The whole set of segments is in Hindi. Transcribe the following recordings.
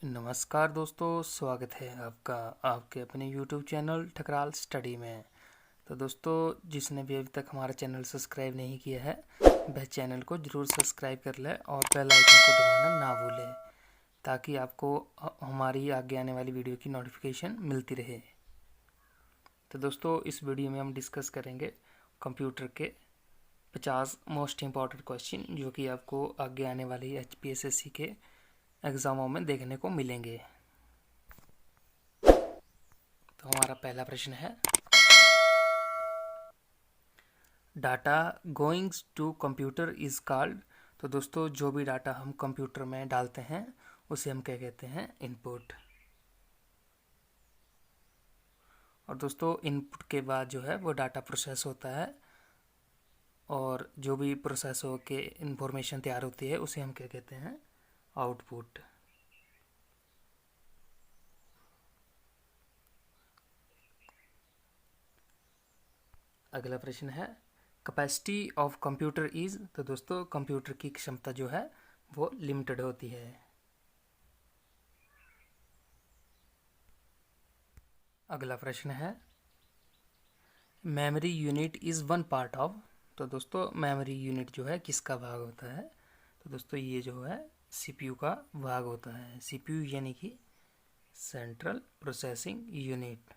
नमस्कार दोस्तों, स्वागत है आपका आपके अपने YouTube चैनल ठकराल स्टडी में। तो दोस्तों, जिसने भी अभी तक हमारा चैनल सब्सक्राइब नहीं किया है वह चैनल को ज़रूर सब्सक्राइब कर ले और बेल आइकन को दबाना ना भूलें ताकि आपको हमारी आगे आने वाली वीडियो की नोटिफिकेशन मिलती रहे। तो दोस्तों, इस वीडियो में हम डिस्कस करेंगे कंप्यूटर के 50 मोस्ट इम्पॉर्टेंट क्वेश्चन जो कि आपको आगे आने वाली HPSSC के एग्ज़ामों में देखने को मिलेंगे। तो हमारा पहला प्रश्न है, data goings to computer is called. तो दोस्तों, जो भी डाटा हम कंप्यूटर में डालते हैं उसे हम क्या कहते हैं? इनपुट। और दोस्तों, इनपुट के बाद जो है वो डाटा प्रोसेस होता है और जो भी प्रोसेस हो के इंफॉर्मेशन तैयार होती है उसे हम क्या कहते हैं? आउटपुट। अगला प्रश्न है, कैपेसिटी ऑफ कंप्यूटर इज़। तो दोस्तों, कंप्यूटर की क्षमता जो है वो लिमिटेड होती है। अगला प्रश्न है, memory unit is one part of. तो दोस्तों, मेमोरी यूनिट जो है किसका भाग होता है? तो दोस्तों, ये जो है CPU का भाग होता है। CPU यानी कि सेंट्रल प्रोसेसिंग यूनिट।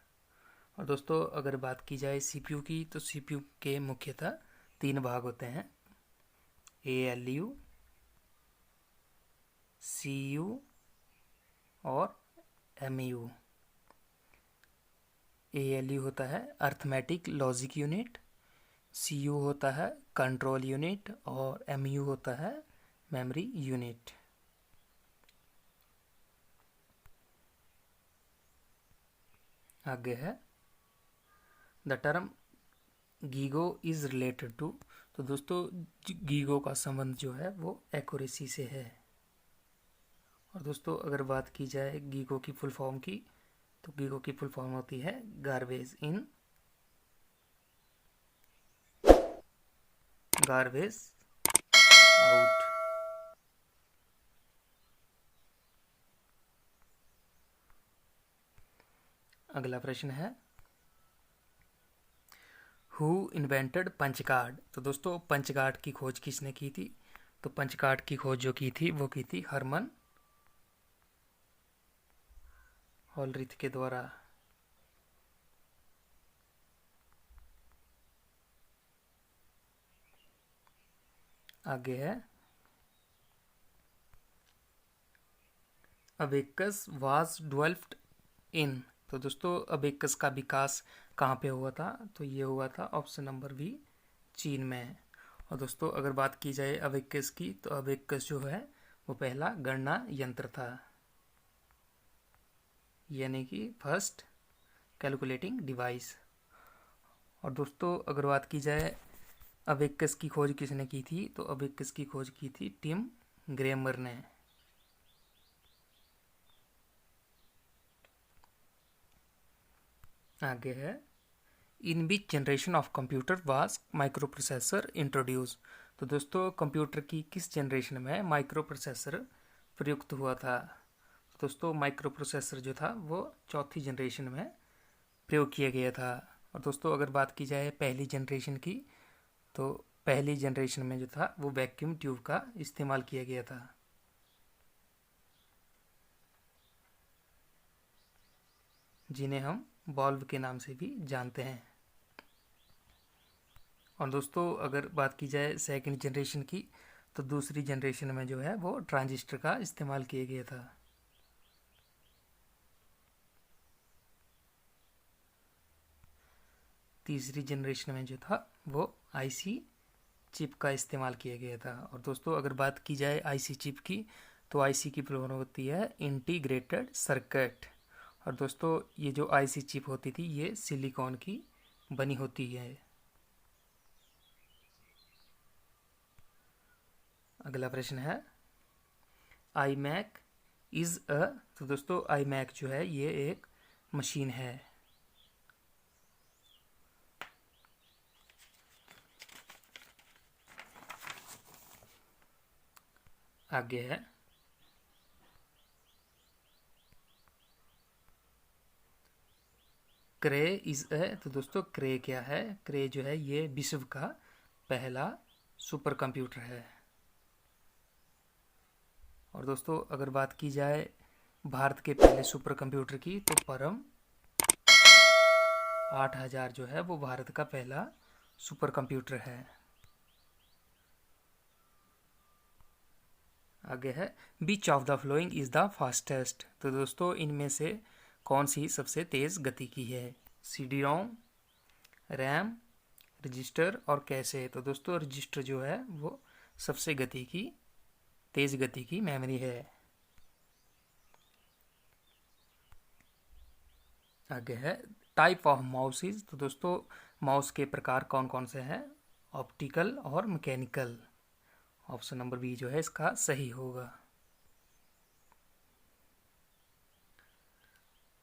और दोस्तों, अगर बात की जाए CPU की, तो CPU के मुख्यतः 3 भाग होते हैं: ALU, CU और MU। ALU होता है अर्थमेटिक लॉजिक यूनिट, CU होता है कंट्रोल यूनिट और MU होता है मेमोरी यूनिट। आगे है, the term GIGO is related to. तो दोस्तों, गीगो का संबंध जो है वो एक्यूरेसी से है। और दोस्तों, अगर बात की जाए गीगो की फुल फॉर्म की, तो गीगो की फुल फॉर्म होती है गार्बेज इन, गार्बेज आउट। अगला प्रश्न है, हु इन्वेंटेड पंच कार्ड। तो दोस्तों, पंच कार्ड की खोज किसने की थी? तो पंच कार्ड की खोज जो की थी वो की थी हरमन हॉलरिथ के द्वारा। आगे है, अबेकस वाज डेवलप्ड इन। तो दोस्तों, अबेकस का विकास कहाँ पे हुआ था? तो ये हुआ था ऑप्शन नंबर बी, चीन में। और दोस्तों, अगर बात की जाए अबेकस की, तो अबेकस जो है वो पहला गणना यंत्र था, यानी कि फर्स्ट कैलकुलेटिंग डिवाइस। और दोस्तों, अगर बात की जाए अबेकस की खोज किसने की थी, तो अबेकस की खोज की थी टिम ग्रेमर ने। आगे है, in which generation of computer was microprocessor introduce. तो दोस्तों, कंप्यूटर की किस जनरेशन में माइक्रो प्रोसेसर प्रयुक्त हुआ था? तो दोस्तों, माइक्रो प्रोसेसर जो था वो चौथी जनरेशन में प्रयोग किया गया था। और दोस्तों, अगर बात की जाए पहली जनरेशन की, तो पहली जनरेशन में जो था वो वैक्यूम ट्यूब का इस्तेमाल किया गया था, जिन्हें हम बॉल्व के नाम से भी जानते हैं। और दोस्तों, अगर बात की जाए सेकंड जनरेशन की, तो दूसरी जनरेशन में जो है वो ट्रांजिस्टर का इस्तेमाल किया गया था। तीसरी जनरेशन में जो था वो आईसी चिप का इस्तेमाल किया गया था। और दोस्तों, अगर बात की जाए आईसी चिप की, तो आईसी की फुल फॉर्म होती है इंटीग्रेटेड सर्किट। और दोस्तों, ये जो आईसी चिप होती थी ये सिलिकॉन की बनी होती है। अगला प्रश्न है, आई मैक इज़ अ। तो दोस्तों, आई मैक जो है ये एक मशीन है। आगे है, क्रे इज है, तो दोस्तों क्रे क्या है? क्रे जो है ये विश्व का पहला सुपर कंप्यूटर है। और दोस्तों अगर बात की जाए भारत के पहले सुपर कंप्यूटर की, तो परम 8000 जो है वो भारत का पहला सुपर कंप्यूटर है। आगे है which of the following is the fastest, तो दोस्तों इनमें से कौन सी सबसे तेज गति की है? CD रोम, रैम, रजिस्टर और कैशे। तो दोस्तों रजिस्टर जो है वो सबसे तेज गति की मेमोरी है। आगे है टाइप ऑफ माउसेज, तो दोस्तों माउस के प्रकार कौन कौन से हैं? ऑप्टिकल और मैकेनिकल। ऑप्शन नंबर बी जो है इसका सही होगा।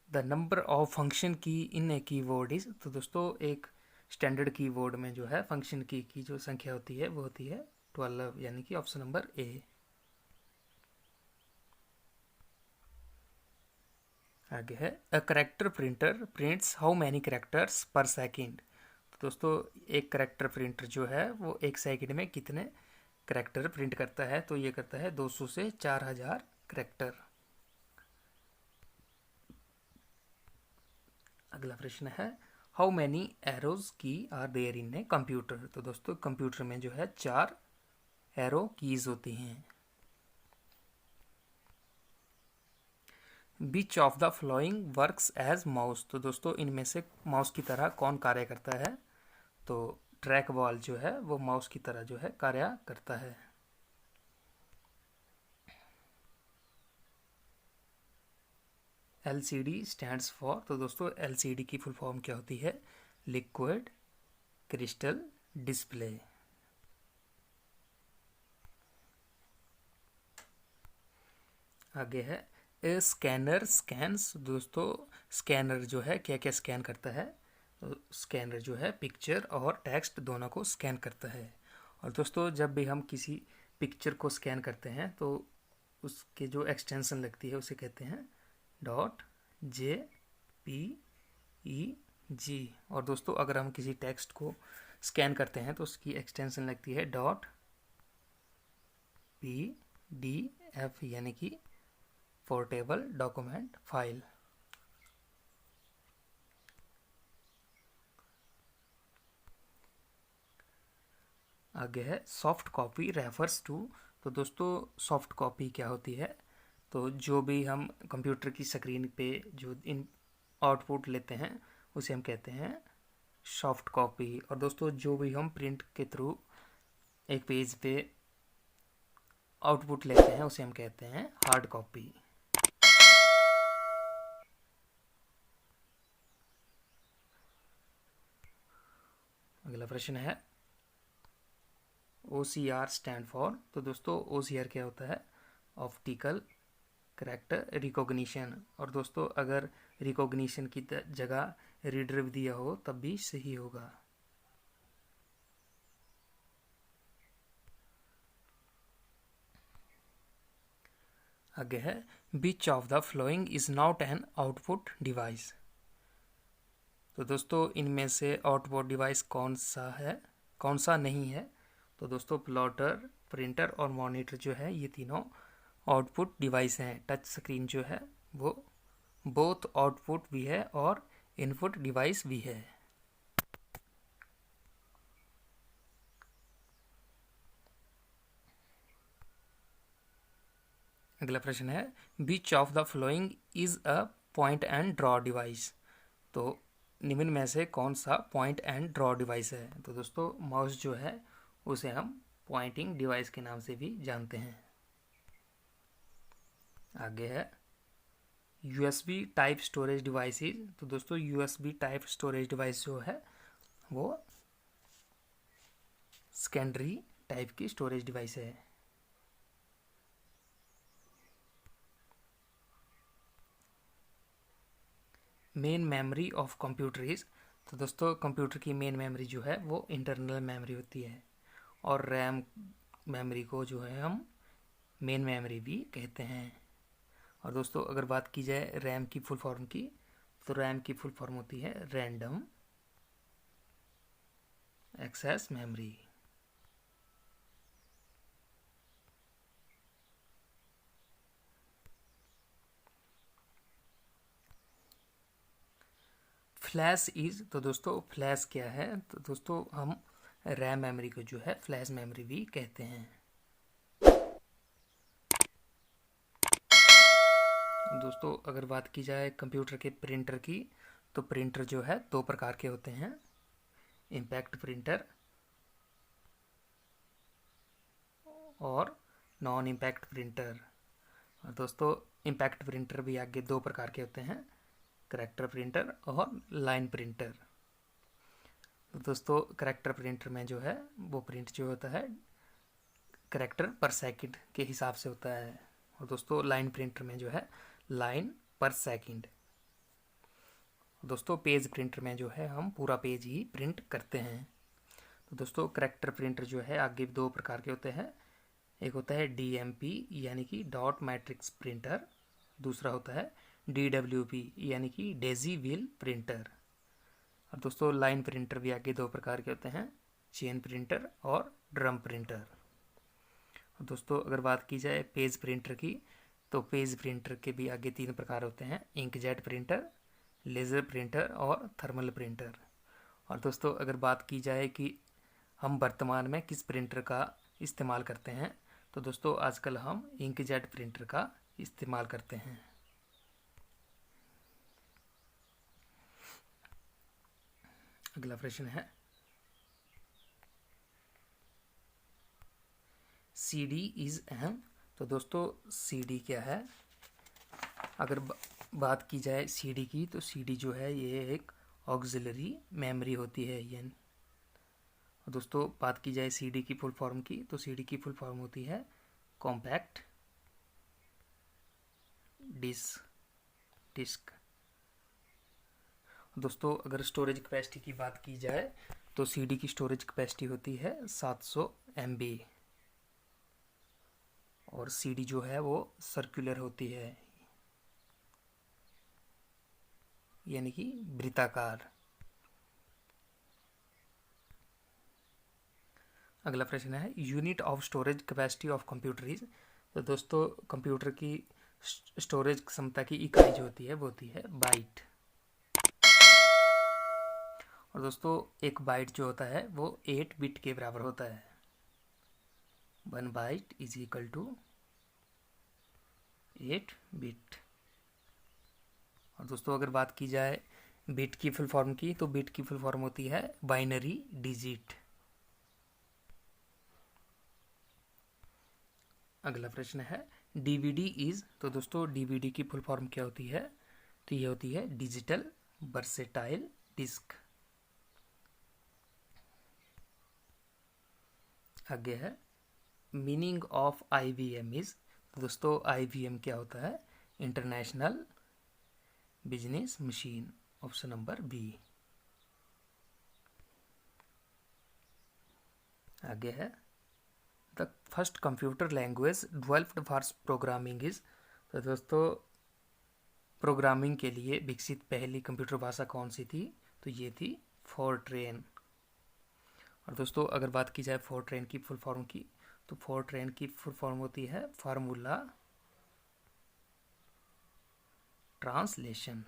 द नंबर ऑफ फंक्शन की इन ए कीबोर्ड इज, तो दोस्तों एक स्टैंडर्ड कीबोर्ड में जो है फंक्शन की जो संख्या होती है वो होती है 12, यानी कि ऑप्शन नंबर ए। आगे है a character printer prints how many characters पर सेकेंड, तो दोस्तों एक करेक्टर प्रिंटर जो है वो एक सेकंड में कितने करेक्टर प्रिंट करता है? तो ये करता है 200 से 4000 करेक्टर। अगला प्रश्न है how many arrows keys are there in a computer, तो दोस्तों कंप्यूटर में जो है 4 एरो कीज होती हैं। Which of the following works as mouse, तो दोस्तों इनमें से माउस की तरह कौन कार्य करता है? तो ट्रैक बॉल जो है वो माउस की तरह जो है कार्य करता है। LCD स्टैंड्स फॉर, तो दोस्तों LCD की फुल फॉर्म क्या होती है? Liquid crystal display. आगे है ए स्कैनर स्कैन्स, दोस्तों स्कैनर जो है क्या क्या स्कैन करता है? तो स्कैनर जो है पिक्चर और टेक्स्ट दोनों को स्कैन करता है। और दोस्तों जब भी हम किसी पिक्चर को स्कैन करते हैं तो उसके जो एक्सटेंशन लगती है उसे कहते हैं .jpeg। और दोस्तों अगर हम किसी टेक्स्ट को स्कैन करते हैं तो उसकी एक्सटेंशन लगती है .pdf, यानी कि पोर्टेबल डॉक्यूमेंट फाइल। आगे है सॉफ्ट कॉपी रेफर्स टू, तो दोस्तों सॉफ्ट कॉपी क्या होती है? तो जो भी हम कंप्यूटर की स्क्रीन पे जो इन आउटपुट लेते हैं उसे हम कहते हैं सॉफ्ट कॉपी। और दोस्तों जो भी हम प्रिंट के थ्रू एक पेज पे आउटपुट लेते हैं उसे हम कहते हैं हार्ड कॉपी। अगला प्रश्न है OCR स्टैंड फॉर, तो दोस्तों OCR क्या होता है? Optical character recognition. और दोस्तों अगर रिकॉग्निशन की जगह रीडर भी दिया हो तब भी सही होगा। आगे है which of the following is not an output device, तो दोस्तों इनमें से आउटपुट डिवाइस कौन सा है, कौन सा नहीं है? तो दोस्तों प्लॉटर, प्रिंटर और मॉनिटर जो है ये तीनों आउटपुट डिवाइस हैं। टच स्क्रीन जो है वो बोथ आउटपुट भी है और इनपुट डिवाइस भी है। अगला प्रश्न है which of the following is a point and draw device, तो निम्न में से कौन सा पॉइंट एंड ड्रॉ डिवाइस है? तो दोस्तों माउस जो है उसे हम पॉइंटिंग डिवाइस के नाम से भी जानते हैं। आगे है USB टाइप स्टोरेज डिवाइसेस, तो दोस्तों USB टाइप स्टोरेज डिवाइस जो है वो सेकेंडरी टाइप की स्टोरेज डिवाइस है। Main memory of computer is, तो दोस्तों कंप्यूटर की मेन मेमोरी जो है वो इंटरनल मेमोरी होती है। और रैम मेमोरी को जो है हम मेन मेमोरी भी कहते हैं। और दोस्तों अगर बात की जाए रैम की फुल फॉर्म की, तो रैम की फुल फॉर्म होती है random access memory. Flash is, तो दोस्तों फ्लैश क्या है, तो दोस्तों हम रैम मेमोरी को जो है फ्लैश मेमोरी भी कहते हैं। दोस्तों अगर बात की जाए कंप्यूटर के प्रिंटर की, तो प्रिंटर जो है दो प्रकार के होते हैं, इम्पैक्ट प्रिंटर और नॉन इम्पैक्ट प्रिंटर। और दोस्तों इम्पैक्ट प्रिंटर भी आगे दो प्रकार के होते हैं, करैक्टर प्रिंटर और लाइन प्रिंटर। तो दोस्तों करैक्टर प्रिंटर में जो है वो प्रिंट जो होता है करैक्टर पर सेकंड के हिसाब से होता है, और दोस्तों लाइन प्रिंटर में जो है लाइन पर सेकंड। दोस्तों पेज प्रिंटर में जो है हम पूरा पेज ही प्रिंट करते हैं। तो दोस्तों करैक्टर प्रिंटर जो है आगे दो प्रकार के होते हैं, एक होता है DMP यानी कि डॉट मैट्रिक्स प्रिंटर, दूसरा होता है DWP यानी कि डेजी व्हील प्रिंटर। और दोस्तों लाइन प्रिंटर भी आगे दो प्रकार के होते हैं, चेन प्रिंटर और ड्रम प्रिंटर। और दोस्तों अगर बात की जाए पेज प्रिंटर की, तो पेज प्रिंटर के भी आगे तीन प्रकार होते हैं, इंकजेट प्रिंटर, लेज़र प्रिंटर और थर्मल प्रिंटर। और दोस्तों अगर बात की जाए कि हम वर्तमान में किस प्रिंटर का इस्तेमाल करते हैं, तो दोस्तों आजकल हम इंकजेट प्रिंटर का इस्तेमाल करते हैं। अगला प्रश्न है CD इज एन, तो दोस्तों CD क्या है। अगर बात की जाए CD की, तो CD जो है ये एक ऑक्सिलरी मेमोरी होती है ये। दोस्तों बात की जाए CD की फुल फॉर्म की, तो CD की फुल फॉर्म होती है कॉम्पैक्ट डिस्क। दोस्तों अगर स्टोरेज कैपेसिटी की बात की जाए, तो CD की स्टोरेज कैपेसिटी होती है 700 MB, और CD जो है वो सर्कुलर होती है यानी कि वृत्ताकार। अगला प्रश्न है unit of storage capacity of computer is, तो दोस्तों कंप्यूटर की स्टोरेज क्षमता की इकाई जो होती है वो होती है बाइट। और दोस्तों एक बाइट जो होता है वो 8 बिट के बराबर होता है, 1 byte is equal to 8 bit. और दोस्तों अगर बात की जाए बिट की फुल फॉर्म की, तो बिट की फुल फॉर्म होती है बाइनरी डिजिट। अगला प्रश्न है DVD इज, तो दोस्तों DVD की फुल फॉर्म क्या होती है, तो ये होती है डिजिटल वर्सेटाइल डिस्क। आगे है मीनिंग ऑफ IBM इज, तो दोस्तों IBM क्या होता है, international business machine, option number B. आगे है the first computer language developed for programming is, तो दोस्तों प्रोग्रामिंग के लिए विकसित पहली कंप्यूटर भाषा कौन सी थी, तो ये थी फोरट्रेन। और दोस्तों अगर बात की जाए फोरट्रेन की फुल फॉर्म की, तो फोरट्रेन की फुल फॉर्म होती है फार्मूला ट्रांसलेशन।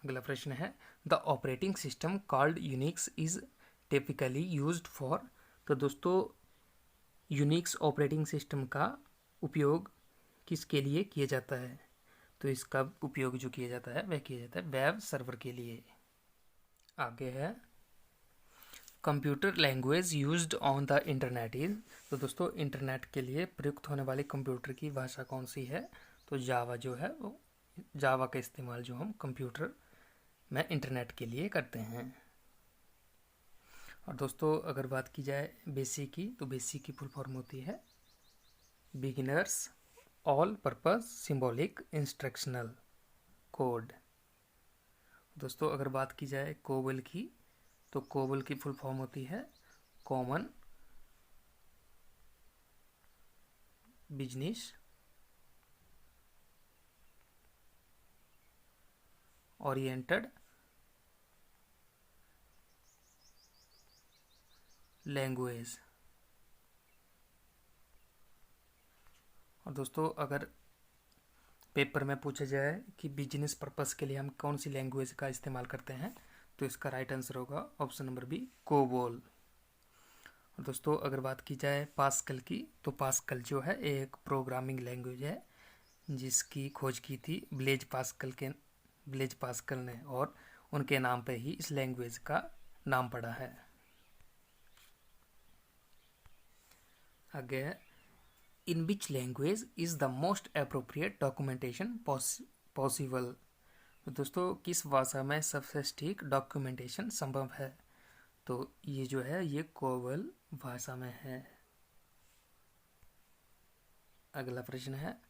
अगला प्रश्न है the operating system called Unix is typically used for, तो दोस्तों यूनिक्स ऑपरेटिंग सिस्टम का उपयोग किसके लिए किया जाता है, तो इसका उपयोग जो किया जाता है वह किया जाता है वेब सर्वर के लिए। आगे है computer language used on the internet is, तो दोस्तों इंटरनेट के लिए प्रयुक्त होने वाली कंप्यूटर की भाषा कौन सी है, तो जावा जो है वो, जावा का इस्तेमाल जो हम कंप्यूटर में इंटरनेट के लिए करते हैं। और दोस्तों अगर बात की जाए बेसिक की, तो बेसिक की फुल फॉर्म होती है beginners all purpose symbolic instructional code. दोस्तों अगर बात की जाए कोबल की, तो कोबल की फुल फॉर्म होती है कॉमन बिजनेस ओरिएंटेड लैंग्वेज। और दोस्तों अगर पेपर में पूछा जाए कि बिजनेस पर्पस के लिए हम कौन सी लैंग्वेज का इस्तेमाल करते हैं, तो इसका राइट आंसर होगा ऑप्शन नंबर बी, कोबोल। और दोस्तों अगर बात की जाए पास्कल की, तो पास्कल जो है एक प्रोग्रामिंग लैंग्वेज है जिसकी खोज की थी ब्लेज पास्कल ने, और उनके नाम पे ही इस लैंग्वेज का नाम पड़ा है। आगे है, in which language is the most appropriate documentation possible. तो दोस्तों किस भाषा में सबसे सटीक डॉक्यूमेंटेशन संभव है, तो ये जो है ये कोबोल भाषा में है। अगला प्रश्न है,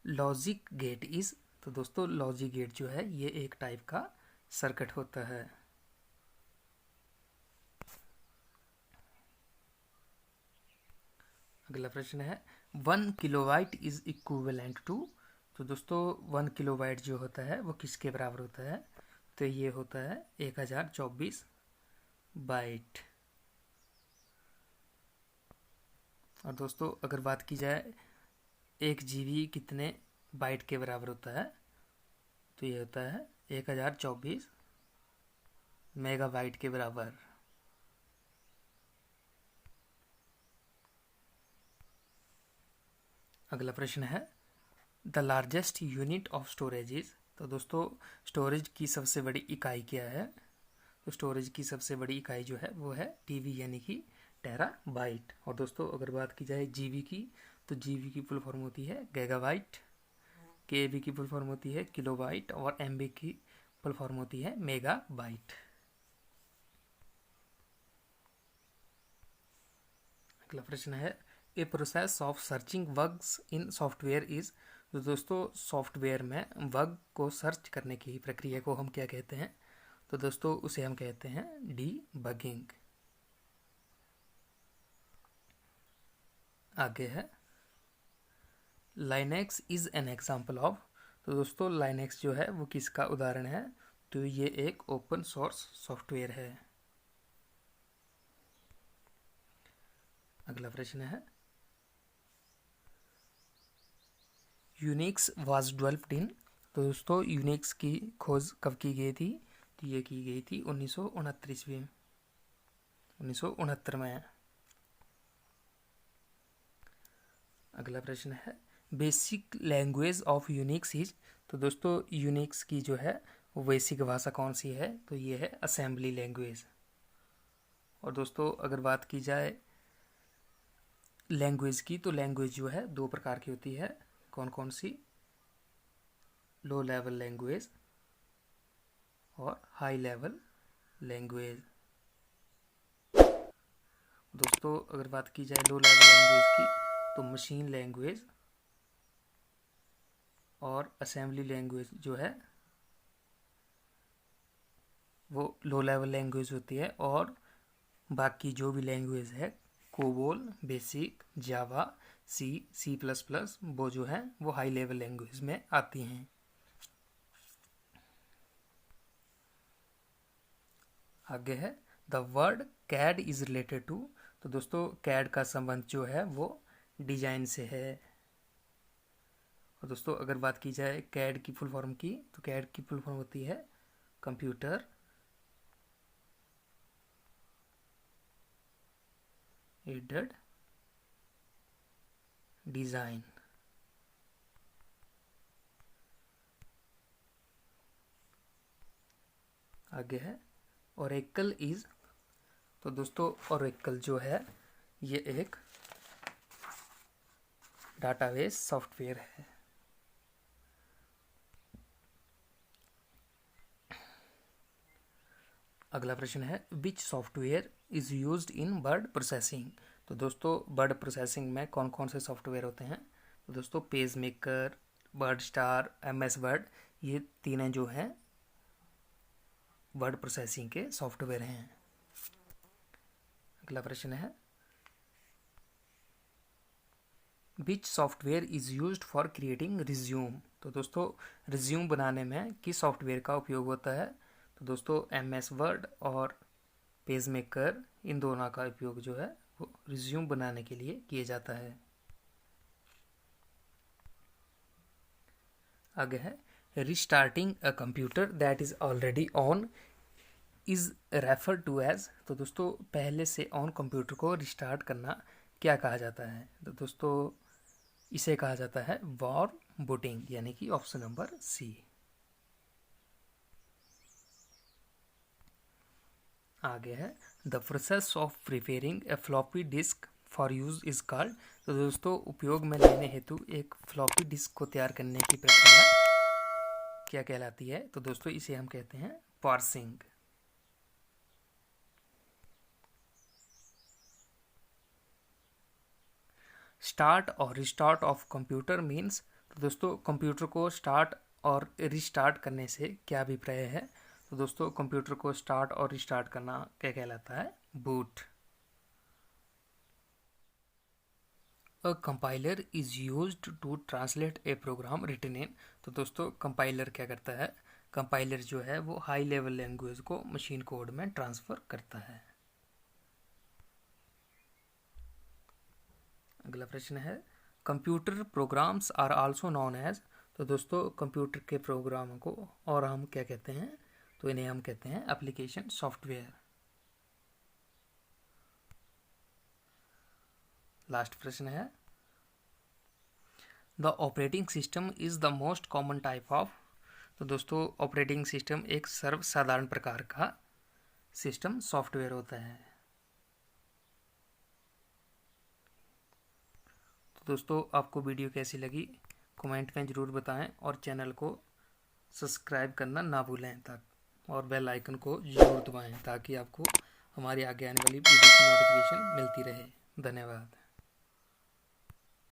लॉजिक गेट इज। तो दोस्तों लॉजिक गेट जो है ये एक टाइप का सर्किट होता है। अगला प्रश्न है, 1 किलोबाइट इज इक्विवेलेंट टू। तो दोस्तों 1 किलोबाइट जो होता है वो किसके बराबर होता है, तो ये होता है 1024 बाइट। और दोस्तों अगर बात की जाए 1 GB कितने बाइट के बराबर होता है, तो ये होता है 1024 मेगाबाइट के बराबर। अगला प्रश्न है, the largest unit of storage is. तो दोस्तों स्टोरेज की सबसे बड़ी इकाई क्या है, तो स्टोरेज की सबसे बड़ी इकाई जो है वो है टीबी यानी कि टेराबाइट। और दोस्तों अगर बात की जाए जीबी की, तो जीबी की फुल फॉर्म होती है गीगाबाइट, केबी की फुल फॉर्म होती है किलोबाइट, और एमबी की फुल फॉर्म होती है मेगाबाइट। अगला प्रश्न है, a process of searching bugs in software is. तो दोस्तों सॉफ्टवेयर में बग को सर्च करने की प्रक्रिया को हम क्या कहते हैं, तो दोस्तों उसे हम कहते हैं डीबगिंग। आगे है, Linux is an example of. तो दोस्तों लाइनेक्स जो है वो किसका उदाहरण है, तो ये एक ओपन सोर्स सॉफ्टवेयर है। अगला प्रश्न है, यूनिक्स वाज डेवलप्ड इन। तो दोस्तों यूनिक्स की खोज कब की गई थी, तो ये की गई थी 1969 में। अगला प्रश्न है, basic language of Unix is. तो दोस्तों यूनिक्स की जो है वो बेसिक भाषा कौन सी है, तो ये है असेंबली लैंग्वेज। और दोस्तों अगर बात की जाए लैंग्वेज की, तो लैंग्वेज जो है 2 प्रकार की होती है। कौन कौन सी, लो लेवल लैंग्वेज और हाई लेवल लैंग्वेज। दोस्तों अगर बात की जाए लो लेवल लैंग्वेज की, तो मशीन लैंग्वेज और असेंबली लैंग्वेज जो है वो लो लेवल लैंग्वेज होती है, और बाकी जो भी लैंग्वेज है कोबोल, बेसिक, जावा, सी++, वो जो है वो हाई लेवल लैंग्वेज में आती हैं। आगे है, the word CAD is related to. तो दोस्तों कैड का संबंध जो है वो डिजाइन से है। और दोस्तों अगर बात की जाए कैड की फुल फॉर्म की, तो कैड की फुल फॉर्म होती है कंप्यूटर एडेड डिजाइन। आगे है, ओरेकल इज। तो दोस्तों ओरेकल जो है ये एक डाटाबेस सॉफ्टवेयर है। अगला प्रश्न है, विच software is used in word processing. तो दोस्तों वर्ड प्रोसेसिंग में कौन कौन से सॉफ्टवेयर होते हैं, तो दोस्तों page maker, word star, MS word, ये तीनों जो हैं वर्ड प्रोसेसिंग के सॉफ्टवेयर हैं। अगला प्रश्न है, विच software is used for creating resume. तो दोस्तों रिज्यूम बनाने में किस सॉफ्टवेयर का उपयोग होता है? तो दोस्तों MS वर्ड और पेज मेकर, इन दोनों का उपयोग जो है वो रिज्यूम बनाने के लिए किया जाता है। आगे है, restarting a computer that is already on is refer to as. तो दोस्तों पहले से ऑन कंप्यूटर को रिस्टार्ट करना क्या कहा जाता है? तो दोस्तों इसे कहा जाता है वार्म बूटिंग, यानी कि ऑप्शन नंबर सी। आगे है, the process of preparing a floppy disk for use is called. तो दोस्तों उपयोग में लेने हेतु एक फ्लॉपी डिस्क को तैयार करने की प्रक्रिया क्या कहलाती है? तो दोस्तों इसे हम कहते हैं पार्सिंग। स्टार्ट और रिस्टार्ट ऑफ कंप्यूटर मीन्स। तो दोस्तों कंप्यूटर को स्टार्ट और रिस्टार्ट करने से क्या अभिप्राय है? तो दोस्तों कंप्यूटर को स्टार्ट और रिस्टार्ट करना क्या कहलाता है? Boot. A compiler is used to translate a program written in. तो दोस्तों कंपाइलर क्या करता है? कंपाइलर जो है वो हाई लेवल लैंग्वेज को मशीन कोड में ट्रांसफर करता है। अगला प्रश्न है, computer programs are also known as. तो दोस्तों कंप्यूटर के प्रोग्राम को और हम क्या कहते हैं? तो इन्हें हम कहते हैं एप्लीकेशन सॉफ्टवेयर। लास्ट प्रश्न है, the operating system is the most common type of. तो दोस्तों ऑपरेटिंग सिस्टम एक सर्वसाधारण प्रकार का सिस्टम सॉफ्टवेयर होता है। तो दोस्तों आपको वीडियो कैसी लगी कमेंट में ज़रूर बताएं और चैनल को सब्सक्राइब करना ना भूलें और बेल आइकन को ज़रूर दबाएं ताकि आपको हमारी आगे आने वाली वीडियो की नोटिफिकेशन मिलती रहे। धन्यवाद।